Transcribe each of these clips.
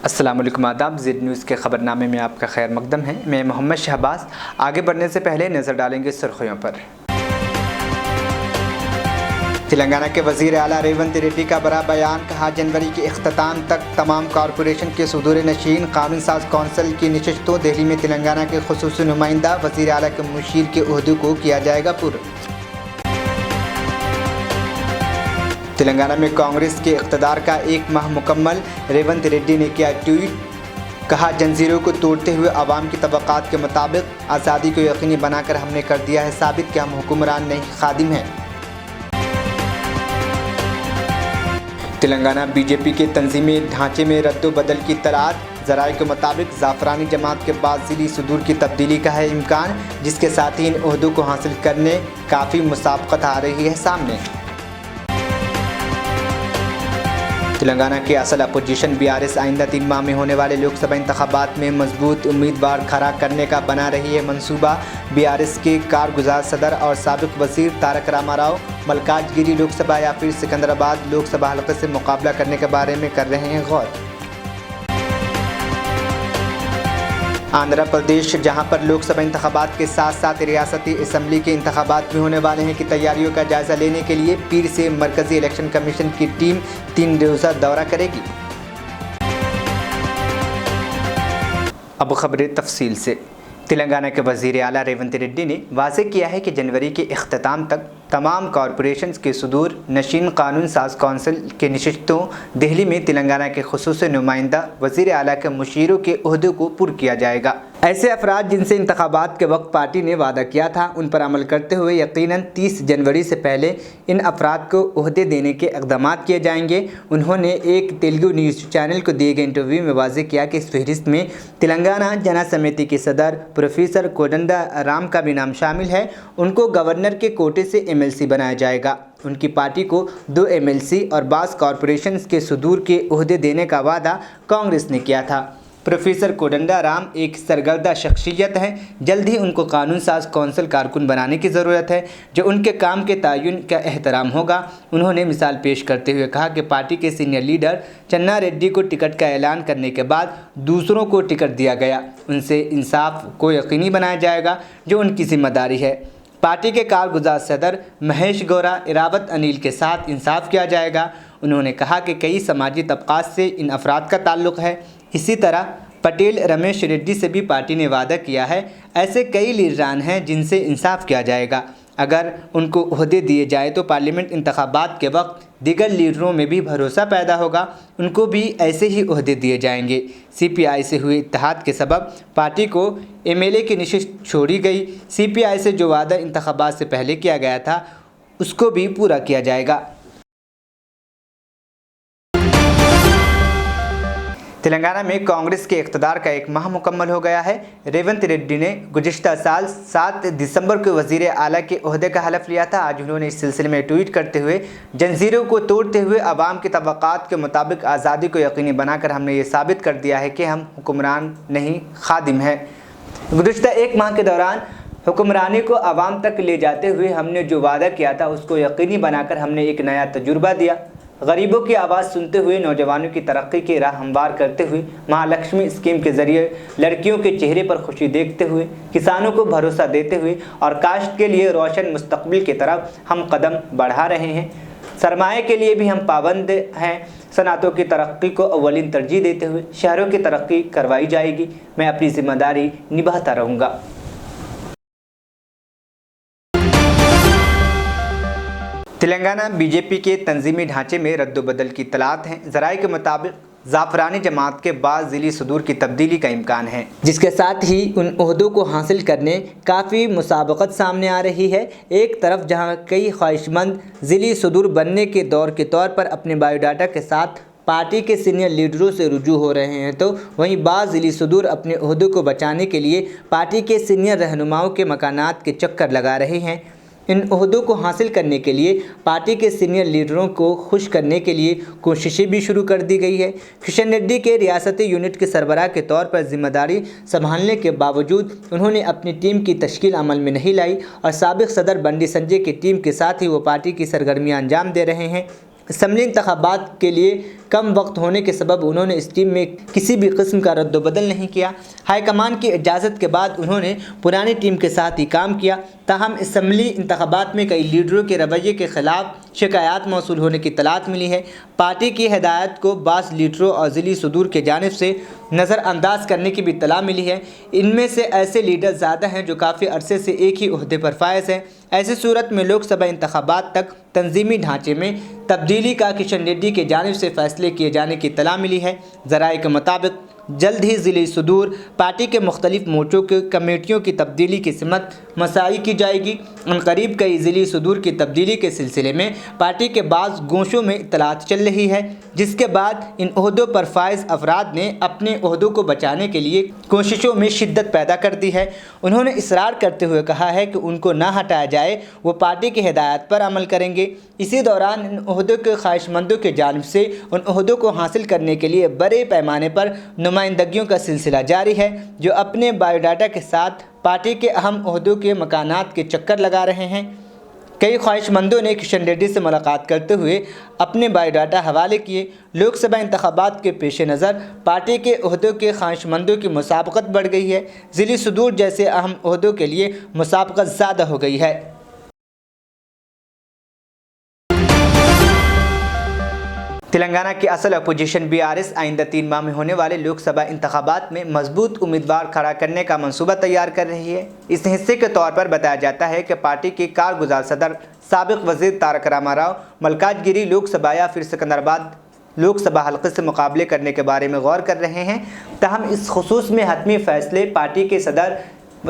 अस्सलाम वालेकुम आदाब। ज़ेड न्यूज़ के ख़बरनामे में आपका खैर मकदम है। मैं मोहम्मद शहबाज। आगे बढ़ने से पहले नज़र डालेंगे सुर्खियों पर। तेलंगाना के वज़ीर आला रेवंत रेड्डी का बड़ा बयान, कहा जनवरी के इख्तिताम तक तमाम कॉरपोरेशन के सुदूर नशीन कानून साज कौंसिल की नशिस्तों दिल्ली में तेलंगाना के खुसूसी नुमाइंदा वज़ीर आला के मुशीर के ओहदे को किया जाएगा पुर। तेलंगाना में कांग्रेस के इक़्तिदार का एक माह मुकम्मल, रेवंत रेड्डी ने किया ट्वीट, कहा जंजीरों को तोड़ते हुए आवाम की तबक़ात के मुताबिक आज़ादी को यकीनी बनाकर हमने कर दिया है साबित कि हम हुक्मरान नहीं खादिम हैं। तेलंगाना बीजेपी के तंजीमी ढांचे में रद्दोबदल की तलाश, ज़राए के मुताबिक ज़ाफ़रानी जमात के बाद ज़िली सुदूर की तब्दीली का है इम्कान, जिसके साथ ही इन ओहदों को हासिल करने काफ़ी मुसाबक़त आ रही है सामने। तेलंगाना की असल अपोजिशन बीआरएस आइंदा 3 माह में होने वाले लोकसभा इंतखाबात में मजबूत उम्मीदवार खड़ा करने का बना रही है मंसूबा। बीआरएस के कारगुजार सदर और साबिक वज़ीर तारक रामाराव मल्काजगिरी लोकसभा या फिर सिकंदराबाद लोकसभा हल्के से मुकाबला करने के बारे में कर रहे हैं गौर। आंध्र प्रदेश, जहां पर लोकसभा इंतखाबात के साथ साथ रियासती असम्बली के इंतखाबात भी होने वाले हैं, की तैयारियों का जायज़ा लेने के लिए पीर से मरकज़ी इलेक्शन कमीशन की टीम 3 रोज़ा दौरा करेगी। अब खबरें तफसील से। तेलंगाना के वज़ीर आला रेवंत रेड्डी ने वाज़ेह किया है कि जनवरी के इख्तिताम तक तमाम कॉरपोरेशंस के सुदूर नशीन कानून साज कौंसिल के नशिस्तों दिल्ली में तेलंगाना के खुसूसी नुमाइंदा वज़ीर आला के मुशीरों के ओहदे को पुर किया जाएगा। ऐसे अफराद जिनसे इंतखाबात के वक्त पार्टी ने वादा किया था, उन पर अमल करते हुए यकीनन 30 जनवरी से पहले इन अफराद को ओहदे देने के इक़दाम किए जाएंगे। उन्होंने एक तेलुगु न्यूज़ चैनल को दिए गए इंटरव्यू में वाज़ेह किया कि इस फहरिस्त में तेलंगाना जन समिति के सदर प्रोफेसर कोदंडा राम का भी नाम शामिल है। उनको गवर्नर के कोटे से MLC बनाया जाएगा। उनकी पार्टी को 2 MLC और बाज़ कॉरपोरेशंस के सुदूर के ओहदे देने का वादा कांग्रेस ने किया था। प्रोफेसर कोदंडा राम एक सरगर्दा शख्सियत हैं। जल्द ही उनको कानून साज कौंसिल कारकुन बनाने की ज़रूरत है, जो उनके काम के तयन का एहतराम होगा। उन्होंने मिसाल पेश करते हुए कहा कि पार्टी के सीनियर लीडर चन्ना रेड्डी को टिकट का ऐलान करने के बाद दूसरों को टिकट दिया गया। उनसे इंसाफ को यकीनी बनाया जाएगा, जो उनकी जिम्मेदारी है। पार्टी के कारगुजार सदर महेश गौरा इरावत अनिल के साथ इंसाफ किया जाएगा। उन्होंने कहा कि कई समाजी तबक़ात से इन अफराद का ताल्लुक़ है। इसी तरह पटेल रमेश रेड्डी से भी पार्टी ने वादा किया है। ऐसे कई लीडरान हैं जिनसे इंसाफ किया जाएगा। अगर उनको ओहदे दिए जाए तो पार्लियामेंट इंतखाबात के वक्त दीगर लीडरों में भी भरोसा पैदा होगा, उनको भी ऐसे ही ओहदे दिए जाएंगे। CPI से हुए इत्तेहाद के सबब पार्टी को MLA की नशिस्त छोड़ी गई। CPI से जो वादा इंतखाबात से पहले किया गया था, उसको भी पूरा किया जाएगा। तेलंगाना में कांग्रेस के इक़्तिदार का 1 माह मुकम्मल हो गया है। रेवंत रेड्डी ने गुज़िश्ता साल 7 दिसंबर को वज़ीर आला के ओहदे का हलफ लिया था। आज उन्होंने इस सिलसिले में ट्वीट करते हुए जंजीरों को तोड़ते हुए आवाम की तबक़ात के मुताबिक आज़ादी को यकीनी बनाकर हमने ये साबित कर दिया है कि हम हुक्मरान नहीं खादिम हैं। गुज़िश्ता 1 माह के दौरान हुक्मरानी को आवाम तक ले जाते हुए हमने जो वादा किया था, उसको यकीनी बनाकर हमने एक नया तजुर्बा दिया। गरीबों की आवाज़ सुनते हुए, नौजवानों की तरक्की की राह हमवार करते हुए, महालक्ष्मी स्कीम के ज़रिए लड़कियों के चेहरे पर खुशी देखते हुए, किसानों को भरोसा देते हुए और काश्त के लिए रोशन मुस्तकबिल की तरफ हम कदम बढ़ा रहे हैं। सरमाए के लिए भी हम पाबंद हैं। सनातों की तरक्की को अव्वलीन तरजीह देते हुए शहरों की तरक्की करवाई जाएगी। मैं अपनी जिम्मेदारी निभाता रहूँगा। तेलंगाना बीजेपी के तंजीमी ढांचे में रद्दोबदल की तलाश है। ज़राए के मुताबिक ज़ाफ़रानी जमात के बाद ज़िली सुदूर की तब्दीली का इम्कान है, जिसके साथ ही उन ओहदों को हासिल करने काफ़ी मुसाबकत सामने आ रही है। एक तरफ जहां कई ख्वाहिशमंद ज़िली सुदूर बनने के दौर के तौर पर अपने बायोडाटा के साथ पार्टी के सीनियर लीडरों से रुजू हो रहे हैं, तो वहीं बाज़ ज़िली सुदूर अपने ओहदों को बचाने के लिए पार्टी के सीनियर रहनुमाओं के मकानात के चक्कर लगा रहे हैं। इन ओहदों को हासिल करने के लिए पार्टी के सीनियर लीडरों को खुश करने के लिए कोशिशें भी शुरू कर दी गई है। किशन रेड्डी के रियासती यूनिट के सरबराह के तौर पर जिम्मेदारी संभालने के बावजूद उन्होंने अपनी टीम की तश्कील अमल में नहीं लाई और साबिक सदर बंडी संजय की टीम के साथ ही वो पार्टी की सरगर्मियाँ अंजाम दे रहे हैं। असम्बली इंतखाबात के लिए کم وقت ہونے کے سبب انہوں نے اس ٹیم میں کسی بھی قسم کا رد و بدل نہیں کیا۔ ہائی کمان کی اجازت کے بعد انہوں نے پرانی ٹیم کے ساتھ ہی کام کیا۔ تاہم اسمبلی انتخابات میں کئی لیڈروں کے رویے کے خلاف شکایات موصول ہونے کی اطلاعات ملی ہے۔ پارٹی کی ہدایت کو بعض لیڈروں اور ضلعی صدور کی جانب سے نظر انداز کرنے کی بھی اطلاع ملی ہے۔ ان میں سے ایسے لیڈر زیادہ ہیں جو کافی عرصے سے ایک ہی عہدے پر فائز ہیں۔ ایسی صورت میں لوک سبھا انتخابات تک تنظیمی ڈھانچے میں تبدیلی کا کشن ریڈی کی جانب سے فیصلے کیے جانے کی اطلاع ملی ہے۔ ذرائع کے مطابق جلد ہی ضلعی صدور پارٹی کے مختلف مورچوں کے کمیٹیوں کی تبدیلی کی سمت مساعی کی جائے گی۔ عنقریب کئی ضلعی صدور کی تبدیلی کے سلسلے میں پارٹی کے بعض گوشوں میں اطلاعات چل رہی ہے، جس کے بعد ان عہدوں پر فائز افراد نے اپنے عہدوں کو بچانے کے لیے کوششوں میں شدت پیدا کر دی ہے۔ انہوں نے اصرار کرتے ہوئے کہا ہے کہ ان کو نہ ہٹایا جائے، وہ پارٹی کی ہدایات پر عمل کریں گے۔ اسی دوران ان عہدوں کے خواہش مندوں کی جانب سے ان عہدوں کو حاصل کرنے کے لیے بڑے پیمانے پر نمائندگیوں کا سلسلہ جاری ہے، جو اپنے بایو ڈاٹا کے ساتھ پارٹی کے اہم عہدوں کے مکانات کے چکر لگا رہے ہیں۔ کئی خواہش مندوں نے کشن ریڈی سے ملاقات کرتے ہوئے اپنے بایو ڈاٹا حوالے کیے۔ لوک سبھا انتخابات کے پیش نظر پارٹی کے عہدوں کے خواہش مندوں کی مسابقت بڑھ گئی ہے۔ ضلعی صدور جیسے اہم عہدوں کے لیے مسابقت زیادہ ہو گئی ہے۔ تلنگانہ کی اصل اپوزیشن BRS آئندہ 3 ماہ میں ہونے والے لوک سبھا انتخابات میں مضبوط امیدوار کھڑا کرنے کا منصوبہ تیار کر رہی ہے۔ اس حصے کے طور پر بتایا جاتا ہے کہ پارٹی کے کارگزار صدر سابق وزیر تارک راما راؤ ملکاج گیری لوک سبھا یا پھر سکندرآباد لوک سبھا حلقے سے مقابلے کرنے کے بارے میں غور کر رہے ہیں۔ تاہم اس خصوص میں حتمی فیصلے پارٹی کے صدر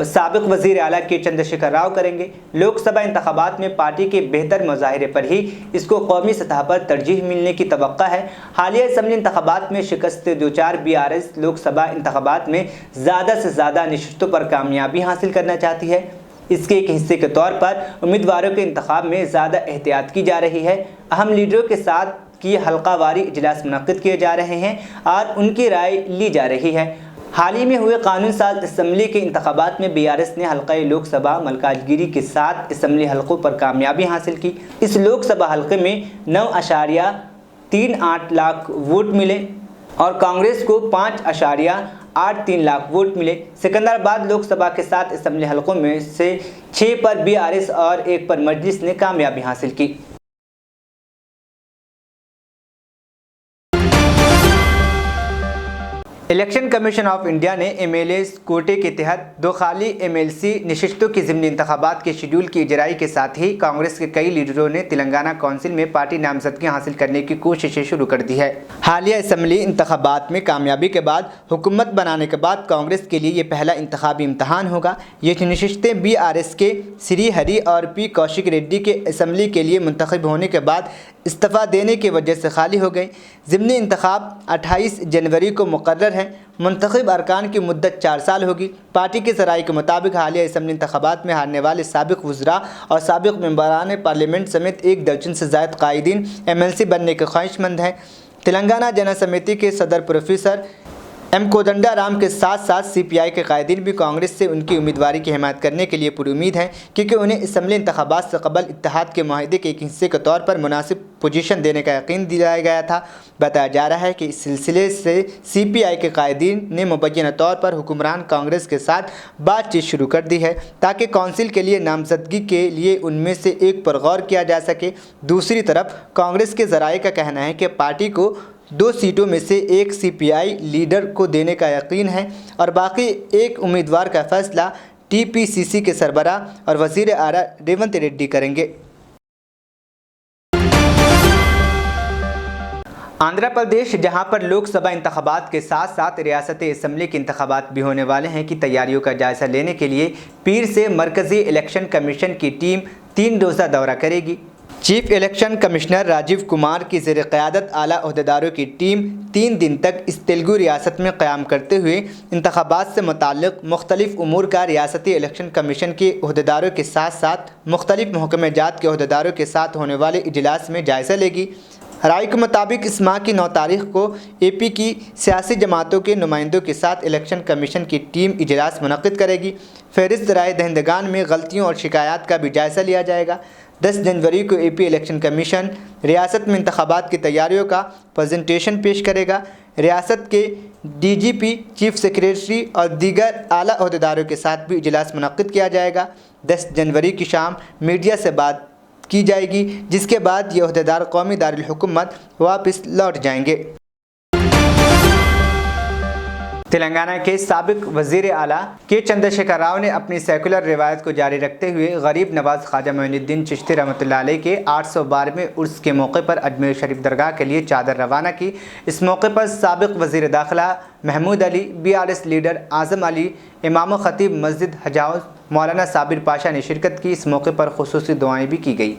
سابق وزیر اعلیٰ کے چندر شیکھر راؤ کریں گے۔ لوک سبھا انتخابات میں پارٹی کے بہتر مظاہرے پر ہی اس کو قومی سطح پر ترجیح ملنے کی توقع ہے۔ حالیہ اسمبلی انتخابات میں شکست دوچار BRS لوک سبھا انتخابات میں زیادہ سے زیادہ نشستوں پر کامیابی حاصل کرنا چاہتی ہے۔ اس کے ایک حصے کے طور پر امیدواروں کے انتخاب میں زیادہ احتیاط کی جا رہی ہے۔ اہم لیڈروں کے ساتھ کی حلقہ واری اجلاس منعقد کیے جا رہے ہیں اور ان کی رائے لی جا رہی ہے۔ حال ہی میں ہوئے قانون ساز اسمبلی کے انتخابات میں BRS نے حلقہ لوک سبھا ملکاج گیری کے 7 اسمبلی حلقوں پر کامیابی حاصل کی۔ اس لوک سبھا حلقے میں 9.38 لاکھ ووٹ ملے اور کانگریس کو 5.83 لاکھ ووٹ ملے۔ سکندرآباد لوک سبھا کے 7 اسمبلی حلقوں میں سے 6 پر BRS اور 1 پر مجلس نے کامیابی حاصل کی۔ الیکشن کمیشن آف انڈیا نے MLAs کوٹے کے تحت 2 خالی MLC نشستوں کی ضمنی انتخابات کے شیڈول کی اجرائی کے ساتھ ہی کانگریس کے کئی لیڈروں نے تلنگانہ کونسل میں پارٹی نامزدگی حاصل کرنے کی کوششیں شروع کر دی ہے۔ حالیہ اسمبلی انتخابات میں کامیابی کے بعد حکومت بنانے کے بعد کانگریس کے لیے یہ پہلا انتخابی امتحان ہوگا۔ یہ نشستیں BRS کے سری ہری اور P کوشک ریڈی کے اسمبلی کے لیے منتخب ہونے کے بعد استعفیٰ دینے کی وجہ سے خالی ہو گئیں۔ ضمنی انتخاب 28 جنوری کو مقرر ہے۔ منتخب ارکان کی مدت 4 سال ہوگی۔ پارٹی کے ذرائع کے مطابق حالیہ اسمبلی انتخابات میں ہارنے والے سابق وزراء اور سابق ممبران پارلیمنٹ سمیت 1 درجن سے زائد قائدین MLC بننے کے خواہش مند ہیں۔ تلنگانہ جنا سمیتی کے صدر پروفیسر M کودنڈا رام کے ساتھ ساتھ CPI کے قائدین بھی کانگریس سے ان کی امیدواری کی حمایت کرنے کے لیے پر امید ہیں، کیونکہ انہیں اسمبلی انتخابات سے قبل اتحاد کے معاہدے کے ایک حصے کے طور پر مناسب پوزیشن دینے کا یقین دلایا گیا تھا۔ بتایا جا رہا ہے کہ اس سلسلے سے CPI کے قائدین نے مبینہ طور پر حکمران کانگریس کے ساتھ بات چیت شروع کر دی ہے تاکہ کونسل کے لیے نامزدگی کے لیے ان میں سے ایک پر غور کیا جا سکے۔ دوسری طرف کانگریس کے ذرائع کا کہنا ہے کہ پارٹی کو 2 سیٹوں میں سے ایک CPI لیڈر کو دینے کا یقین ہے اور باقی ایک امیدوار کا فیصلہ TPCC کے سربراہ اور وزیر اعلیٰ ریونت ریڈی کریں گے۔ آندھرا پردیش، جہاں پر لوک سبھا انتخابات کے ساتھ ساتھ ریاست اسمبلی کے انتخابات بھی ہونے والے ہیں، کی تیاریوں کا جائزہ لینے کے لیے پیر سے مرکزی الیکشن کمیشن کی ٹیم 3 روزہ دورہ کرے گی۔ Chief election commissioner Rajiv Kumar کی زیر قیادت اعلیٰ عہدیداروں کی ٹیم 3 دن تک اس تیلگو ریاست میں قیام کرتے ہوئے انتخابات سے متعلق مختلف امور کا ریاستی الیکشن کمیشن کے عہدیداروں کے ساتھ ساتھ مختلف محکمہ جات کے عہدیداروں کے ساتھ ہونے والے اجلاس میں جائزہ لے گی۔ رائے کے مطابق اس ماہ کی 9 تاریخ کو AP کی سیاسی جماعتوں کے نمائندوں کے ساتھ الیکشن کمیشن کی ٹیم اجلاس منعقد کرے گی۔ فہرست رائے دہندگان میں غلطیوں اور شکایات کا بھی جائزہ لیا جائے گا۔ 10 जनवरी को AP इलेक्शन कमीशन रियासत में इंतखाबात की तैयारियों का प्रेजेंटेशन पेश करेगा। रियासत के DGP, चीफ सेक्रेटरी और दीगर आला अहदेदारों के साथ भी इजलास मुनक्किद किया जाएगा। 10 जनवरी की शाम मीडिया से बात की जाएगी, जिसके बाद ये अहदेदार कौमी दारुल हुकूमत वापस लौट जाएंगे। तेलंगाना के साबिक वज़ीर आला के चंद्रशेखर राव ने अपनी सेकुलर रिवायत को जारी रखते हुए गरीब नवाज ख्वाजा मोइनुद्दीन चिश्ती रहमतुल्लाह अलैह के 812वें उर्स के मौके पर अजमेर शरीफ दरगाह के लिए चादर रवाना की। इस मौके पर साबिक वज़ीर दाखिला महमूद अली, BRS लीडर आज़म अली, इमाम ख़तीब मस्जिद हजाउस मौलाना साबिर पाशा ने शिरकत की। इस मौके पर खुसूसी दुआएँ भी की गई।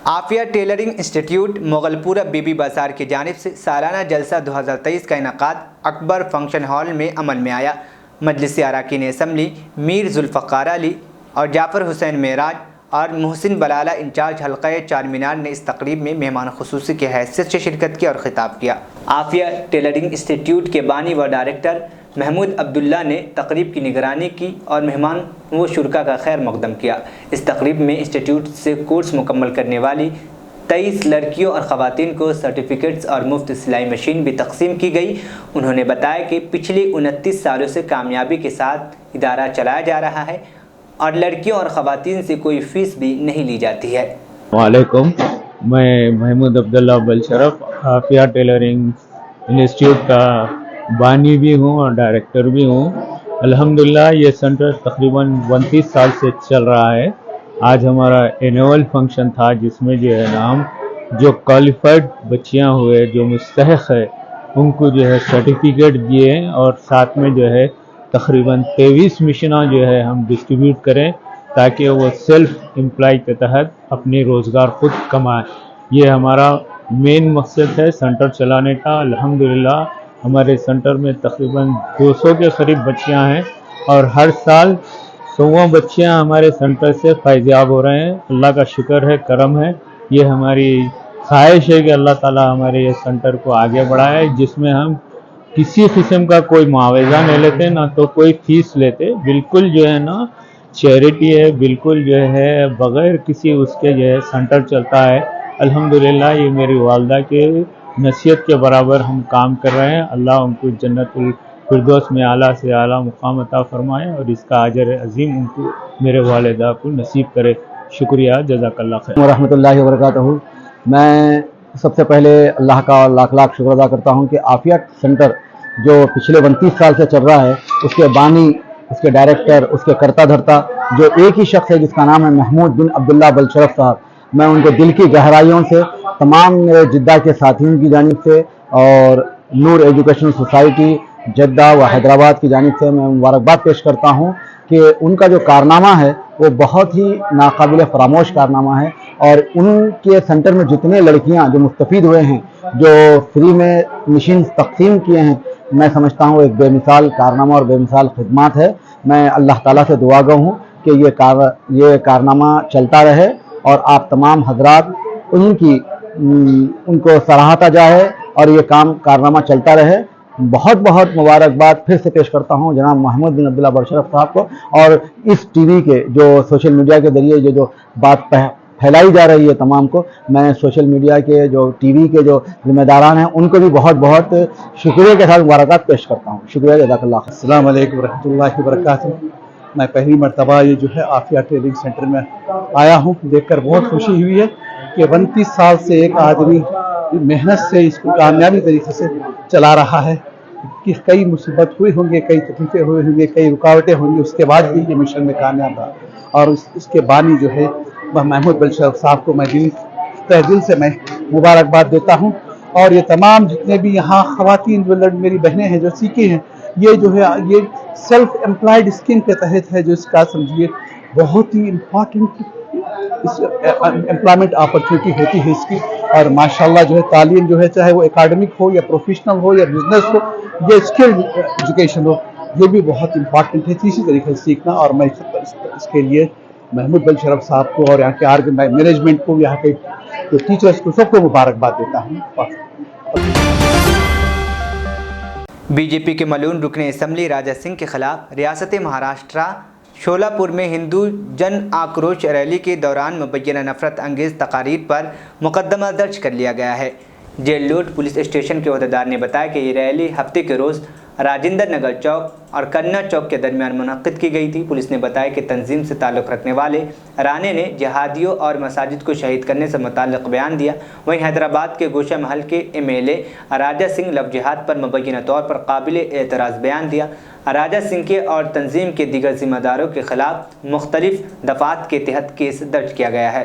आफिया टेलरिंग इंस्टीट्यूट मोगलपुरा बीबी बाज़ार की जानिब से सालाना जलसा 2023 का इनकाद अकबर फंक्शन हॉल में अमल में आया। मजलिसी अरकान असम्बली मीर जुल्फ़कार अली और जाफ़र हुसैन मेराज और मोहसिन बलाला इंचार्ज हल्क़ा चार मीनार ने इस तकरीब में मेहमान खुसूसी की हैसियत से शिरकत की और ख़िताब किया। आफिया टेलरिंग इंस्टीट्यूट के बानी व डायरेक्टर महमूद अब्दुल्ला ने तकरीब की निगरानी की और मेहमान व शुरका का खैर मकदम किया। इस तकरीब में इंस्टीट्यूट से कोर्स मुकम्मल करने वाली 23 लड़कियों और ख़वातीन को सर्टिफिकेट्स और मुफ्त सिलाई मशीन भी तकसीम की गई। उन्होंने बताया कि पिछले 29 सालों से कामयाबी के साथ इदारा चलाया जा रहा है और लड़कियों और ख़वातीन से कोई फ़ीस भी नहीं ली जाती है। वालेकुम, मैं Mahmood Abdullah Balsharaf Aafia tailoring institute का बानी भी हूँ और डायरेक्टर भी हूँ। अल्हम्दुलिल्लाह ये सेंटर तकरीबन 29 साल से चल रहा है। आज हमारा एनुअल फंक्शन था, जिसमें जो है नाम जो क्वालिफाइड बच्चियाँ हुए जो मुस्तहक़ है उनको जो है सर्टिफिकेट दिए और साथ में जो है तकरीबन 23 मिशना जो है हम डिस्ट्रीब्यूट करें ताकि वो सेल्फ एम्प्लॉय के तहत अपनी रोज़गार खुद कमाएं। ये हमारा मेन मकसद है सेंटर चलाने का। अल्हम्दुलिल्लाह हमारे सेंटर में तकरीबन 200 के करीब बच्चियां हैं और हर साल 100 बच्चियां हमारे सेंटर से फैज़याब हो रहे हैं। अल्लाह का शुक्र है, करम है। ये हमारी ख्वाहिश है कि अल्लाह ताला हमारे ये सेंटर को आगे बढ़ाए, जिसमें हम किसी किस्म का कोई मुआवजा नहीं लेते, ना तो कोई फ़ीस लेते। बिल्कुल जो है ना चैरिटी है, बिल्कुल जो है बग़ैर किसी उसके जो है सेंटर चलता है। अल्हम्दुलिल्लाह ये मेरी वालदा के नसीहत के बराबर हम काम कर रहे हैं। अल्लाह उनको जन्नतुल फिरदौस में आला से आला मुकाम अता फरमाए और इसका अजर अज़ीम उनको मेरे वालिदा को नसीब करे। शुक्रिया, जज़ाकल्लाह खैर व रहमतुल्लाहि व बरकातहू। मैं सबसे पहले अल्लाह का लाख लाख शुक्र अदा करता हूँ कि आफिया सेंटर जो पिछले 29 साल से चल रहा है, उसके बानी, उसके डायरेक्टर, उसके करता धरता जो एक ही शख्स है जिसका नाम है महमूद बिन अब्दुल्ला बलशरफ साहब। मैं उनको दिल की गहराइयों से, तमाम मेरे जिद्दा के साथियों की जानिब से और नूर एजुकेशन सोसाइटी जद्दा व हैदराबाद की जानिब से मैं मुबारकबाद पेश करता हूँ कि उनका जो कारनामा है वो बहुत ही नाकाबिल फरामोश कारनामा है। और उनके सेंटर में जितने लड़कियाँ जो मुस्तफ़ीद हुए हैं, जो फ्री में मशीन तकसीम किए हैं, मैं समझता हूँ एक बेमिसाल कारनामा और बेमिसाल खिदमत है। मैं अल्लाह ताला से दुआ गो हूँ कि ये कारनामा चलता रहे और आप तमाम हजरात उनको सराहता जाए और ये कारनामा चलता रहे। बहुत बहुत मुबारकबाद फिर से पेश करता हूँ जनाब महमूद बिन अब्दुल्ला बलशरफ साहब को। और इस टीवी के जो सोशल मीडिया के ज़रिए जो बात फैलाई जा रही है तमाम को, मैं सोशल मीडिया के जो टीवी के जो जिम्मेदारान हैं उनको भी बहुत बहुत शुक्रिया के साथ मुबारकबाद पेश करता हूँ। शुक्रिया, जज़ाकल्लाह। अस्सलाम वालेकुम रहमतुल्लाहि व बरकातहू। मैं पहली मरतबा ये जो है आफिया ट्रेनिंग सेंटर में आया हूँ, देखकर बहुत खुशी हुई है कि 29 साल से एक आदमी मेहनत से इसको कामयाबी तरीके से चला रहा है। कि कई मुसीबत हुई होंगे, कई तकलीफें हुई होंगी, कई रुकावटें होंगी, उसके बाद भी ये मिशन में कामयाब रहा। और इसके बानी जो है वह महमूद बलशरफ साहब को मैं तहे दिल से मैं मुबारकबाद देता हूँ। और ये तमाम जितने भी यहाँ ख़वातीन जो मेरी बहनें हैं जो सीखी हैं, ये जो है ये सेल्फ एम्प्लॉयड स्कीम के तहत है, जो इसका समझिए बहुत ही इम्पॉर्टेंट एम्प्लॉयमेंट अपॉर्चुनिटी होती है इसकी। और माशाल्लाह जो है तालीम जो है, चाहे वो एकेडमिक हो या प्रोफेशनल हो या बिजनेस हो या स्किल्ड एजुकेशन हो, ये भी बहुत इम्पॉर्टेंट है इसी तरीके से सीखना। और मैं इसके लिए महमूद बलशरफ साहब को और यहाँ के आर्ग मैनेजमेंट को, यहाँ के जो टीचर्स को, सबको मुबारकबाद देता हूँ। बीजेपी के मलून रुकन असम्बली राजा सिंह के खिलाफ रियासत महाराष्ट्र शोलापुर में हिंदू जन आक्रोश रैली के दौरान मुबैना नफरत अंगेज़ तकारीर पर मुकदमा दर्ज कर लिया गया है। जेल रोड पुलिस स्टेशन के अहदेदार ने बताया कि ये रैली हफ्ते के रोज़ राजेंद्र नगर चौक और कन्ना चौक के दरमियान मुनक्किद की गई थी। पुलिस ने बताया कि तंजीम से ताल्लुक़ रखने वाले राणे ने जिहादियों और मसाजिद को शहीद करने से मुताल्लिक़ बयान दिया। वहीं हैदराबाद के गोशा महल के MLA राजा सिंह लव जिहाद पर मुबैना तौर पर काबिल एतराज़ बयान दिया। राजा सिंह के और तंजीम के दीगर ज़िम्मेदारों के ख़िलाफ़ मुख्तलिफ दफ़ात के तहत केस दर्ज किया गया है।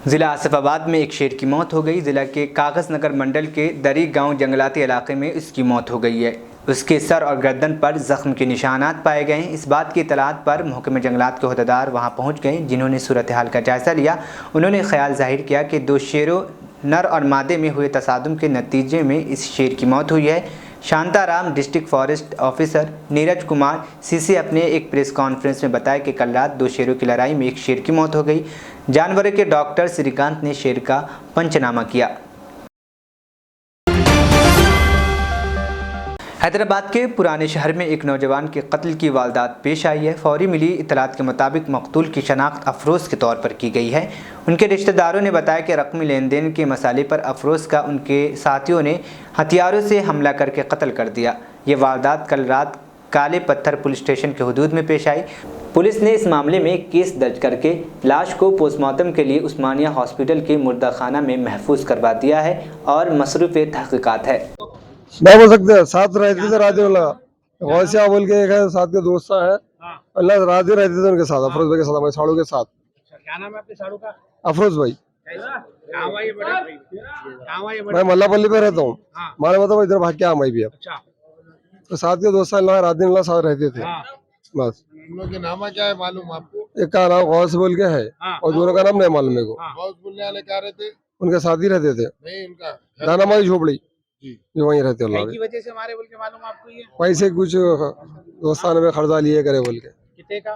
ज़िला आसिफाबाद में एक शेर की मौत हो गई। ज़िला के कागज़ नगर मंडल के दरी गांव जंगलाती इलाके में इसकी मौत हो गई है। उसके सर और गर्दन पर ज़ख्म के निशानात पाए गए हैं। इस बात की इतलात पर महकमे जंगलात के अहदेदार वहां पहुंच गए, जिन्होंने सूरत हाल का जायज़ा लिया। उन्होंने ख्याल ज़ाहिर किया कि 2 शेरों नर और मादे में हुए तसादुम के नतीजे में इस शेर की मौत हुई है। Shantaram district forest officer Neeraj Kumar CC अपने एक प्रेस कॉन्फ्रेंस में बताया कि कल रात 2 शेरों की लड़ाई में एक शेर की मौत हो गई। जानवरों के डॉक्टर श्रीकांत ने शेर का पंचनामा किया। हैदराबाद के पुराने शहर में एक नौजवान के कत्ल की वारदात पेश आई है। फौरी मिली इतलात के मुताबिक मकतूल की शनाख्त अफरोज़ के तौर पर की गई है। उनके रिश्तेदारों ने बताया कि रकमी लेन देन के मसाले पर अफरोज़ का उनके साथियों ने हथियारों से हमला करके कत्ल कर दिया। ये वारदात कल रात काले पत्थर पुलिस स्टेशन के हुदूद में पेश आई। पुलिस ने इस मामले में केस दर्ज करके लाश को पोस्टमार्टम के लिए उस्मानिया हॉस्पिटल के मुर्दा खाना में महफूज करवा दिया है और मसरूफ़ तहक़ीक़ात है। नहीं बोल सकते, साथ रहते थे राजे वाला वैसे बोल के एक है साथ के दोस्त है, अल्लाह राजे रहते थे उनके साथ, अफरोज भाई के साथ, हमारे साड़ू के साथ। क्या नाम है आपके साड़ू का? अफरोज भाई। मैं मल्लापल्ली पे रहता हूँ। हमारे मतलब इधर भाग के आम भी अब तो साथ के दोस्त रात दिन साथ रहते थे। बस उन लोगों के नाम क्या है मालूम आपको? एक का नाम गौस बोल के है और दोनों का नाम नहीं मालूम मेरे को। गौस बोलने वाले क्या रहते? उनके साथ ही रहते थे। नहीं उनका दाना मारी झोपड़ी जो वहीं रहते की वजह से हमारे बोल के मालूम आपको? ये पैसे कुछ दोस्तान में खर्चा लिए करे बोल के। कितने का?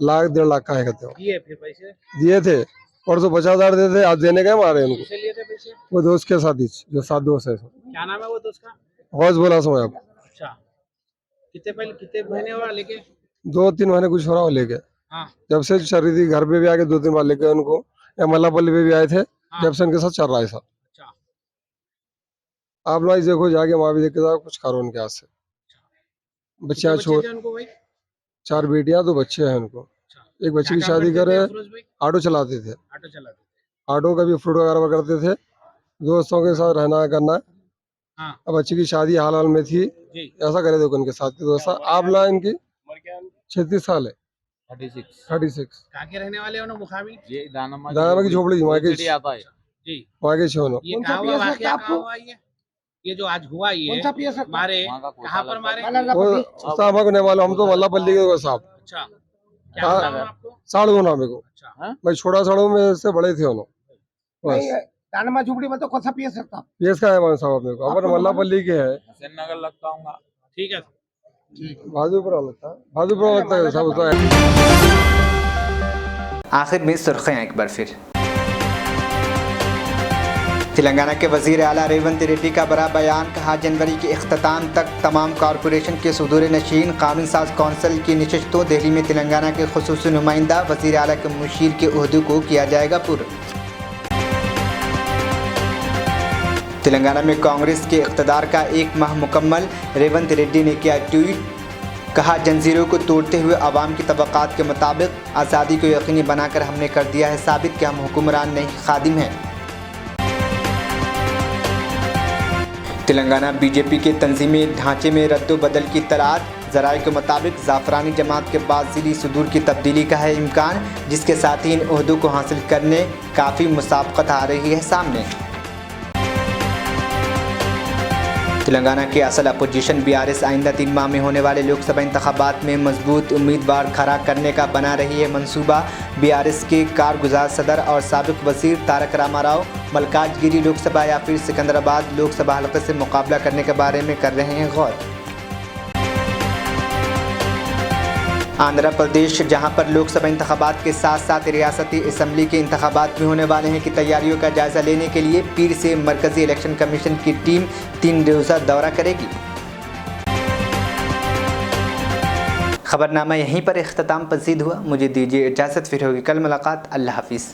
1.5 लाख का है कहते हो। दिए फिर पैसे? दिए थे परसों 50,000 दे थे, आज देने गए मारे उनको। किससे लिए थे पैसे? वो दोस्त के साथ ही जो साथ दोस्त है। क्या नाम है वो दोस्त का? गौस बोला समय आप। अच्छा कितने महीने हुआ लेके? 2-3 महीने कुछ हो रहा हो लेके। हाँ जब से चल रही थी घर पे भी आके 2-3 बार लेके उनको, या मल्लापल्ली पे भी आए थे। जब से उनके साथ चल रहा है सब। अच्छा आप लोग देखो जाके वहाँ भी देख के जाओ कुछ करो उनके हाथ से। बच्चियाँ छोड़, 4 बेटियां 2 बच्चे हैं उनको। एक बच्चे की शादी करे, ऑटो चलाते थे। ऑटो का भी फ्रूट वगैरह करते थे, दोस्तों के साथ रहना करना। अब बच्ची की शादी हाल में थी, ऐसा करे देखो उनके साथ के दोस्त। आप लोग इनकी 36 साल है। 36 कहाँ के रहने वाले हो? मुकामी दाना की झोपड़ी वहाँ के छोनो। ये जो आज हुआ ये मारे कहाँ पर मारे? साहब को नहीं मालूम, हम तो मल्लापल्ली के साहब। अच्छा क्या नाम है आपको? साड़ू नाम है को। भाई छोटा साड़ू में से बड़े थे उन्होंने। बस दानमा झुपड़ी में तो कौन सा पीएस सकता? पीएस का है मान साहब अपने को, अपन मल्लापल्ली के है। नगर लगता हूँ। ठीक है भाजूपुरा लगता है, भाजूपुरा लगता है सब होता है। आखिर में सुर्खियाँ एक बार फिर। तेलंगाना के वज़ीर आला रेवंत रेड्डी का बड़ा बयान, कहा जनवरी के इख्तिताम तक तमाम कॉरपोरेशन के सुदूर नशीन कानून साज कौंसिल की नशिस्तों दिल्ली में तेलंगाना के खुसूसी नुमाइंदा वज़ीर आला के मुशीर के ओहदे को किया जाएगा पुर। तेलंगाना में कांग्रेस के इक़्तिदार का 1 माह मुकम्मल, रेवंत रेड्डी ने किया ट्वीट, कहा जंजीरों को तोड़ते हुए आवाम की तबक़ात के मुताबिक आज़ादी को यकीनी बनाकर हमने कर दिया है साबित कि हम हुक्मरान नहीं खादिम हैं। तेलंगाना बीजेपी के तंजीमी ढांचे में रद्दोबदल की तलाश, ज़राए के मुताबिक ज़ाफ़रानी जमात के बाद ज़िली सुदूर की तब्दीली का है इम्कान, जिसके साथ ही इन ओहदों को हासिल करने काफ़ी मुसाबक़त आ रही है सामने। तेलंगाना की असल अपोजिशन BRS आइंदा 3 माह में होने वाले लोकसभा इंतखाबात में मजबूत उम्मीदवार खड़ा करने का बना रही है मंसूबा। BRS के कारगुजार सदर और साबिक वज़ीर तारक रामाराव मल्काजगिरी लोकसभा या फिर सिकंदराबाद लोकसभा हलके से मुकाबला करने के बारे में कर रहे हैं गौर। आंध्र प्रदेश, जहां पर लोकसभा इंतखाबात के साथ साथ रियासती असम्बली के इंतखाबात भी होने वाले हैं, की तैयारियों का जायज़ा लेने के लिए पीर से मरकज़ी इलेक्शन कमीशन की टीम 3 रोज़ा दौरा करेगी। खबरनामा यहीं पर इख्तिताम पसीद हुआ। मुझे दीजिए इजाज़त, फिर होगी कल मुलाकात। अल्लाह हाफिज़।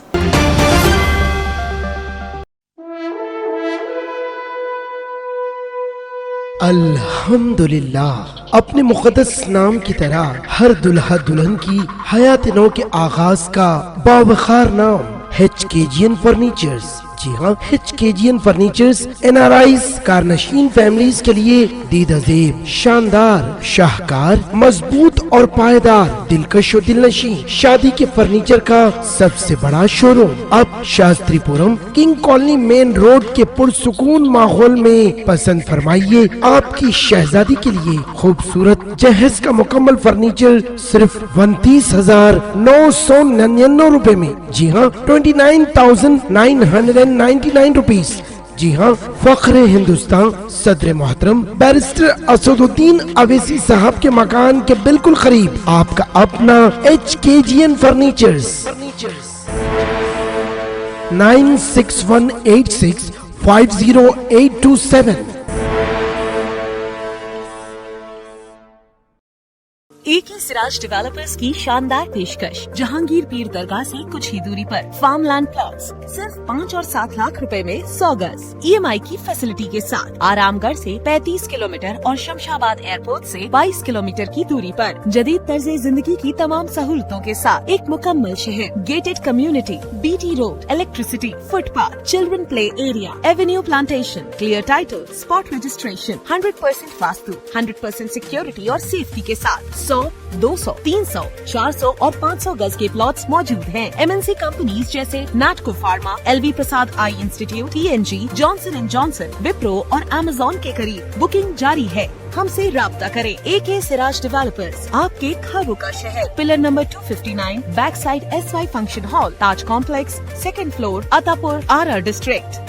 अल्हम्दुलिल्लाह, अपने मुक़द्दस नाम की तरह हर दुल्हा दुल्हन की हयात नौ के आगाज का बावखार नाम HKGN फर्नीचर्स। जी हाँ, HKGN फर्नीचर्स NRIs कारनशीन फैमिलीज के लिए दीदाज़ेब, शानदार, शाहकार, मजबूत और पायदार, दिलकश और दिलनशीं शादी के फर्नीचर का सबसे बड़ा शोरूम अब Shastripuram king colony main road के पुरसुकून माहौल में। पसंद फरमाइए आपकी शहजादी के लिए खूबसूरत जहेज का मुकम्मल फर्नीचर सिर्फ 29,999 रुपए में। जी हाँ, 29,999 रुपीस। जी हाँ, फख्र हिंदुस्तान सदर मोहतरम बैरिस्टर असदुद्दीन अवैसी साहब के मकान के बिल्कुल करीब आपका अपना HKGN furnitures. 9618650827। AK Siraj developers की शानदार पेशकश जहांगीर पीर दरगाह से कुछ ही दूरी पर फार्मलैंड प्लॉट्स सिर्फ 5 और 7 लाख रुपए में 100 गज EMI की फैसिलिटी के साथ आरामगढ़ से 35 किलोमीटर और शमशाबाद एयरपोर्ट से 22 किलोमीटर की दूरी पर जदीद तर्ज जिंदगी की तमाम सहूलतों के साथ एक मुकम्मल शहर, gated community, BT road, electricity, footpath, children play area, Avenue plantation, clear title, spot registration, 100% vastu, 100% security और सेफ्टी के साथ 100, 200, 300, 400 और 500 गज के प्लॉट्स मौजूद हैं। MNC कंपनीज जैसे Natco pharma, LV Prasad eye institute, TNG, Johnson and Johnson, Wipro और Amazon के करीब बुकिंग जारी है। हमसे राब्ता करें। AK सिराज डेवलपर्स, आपके ख्वाबों का शहर, pillar number 259, back side SY function hall, Taj complex, 2nd floor, Attapur, RR district.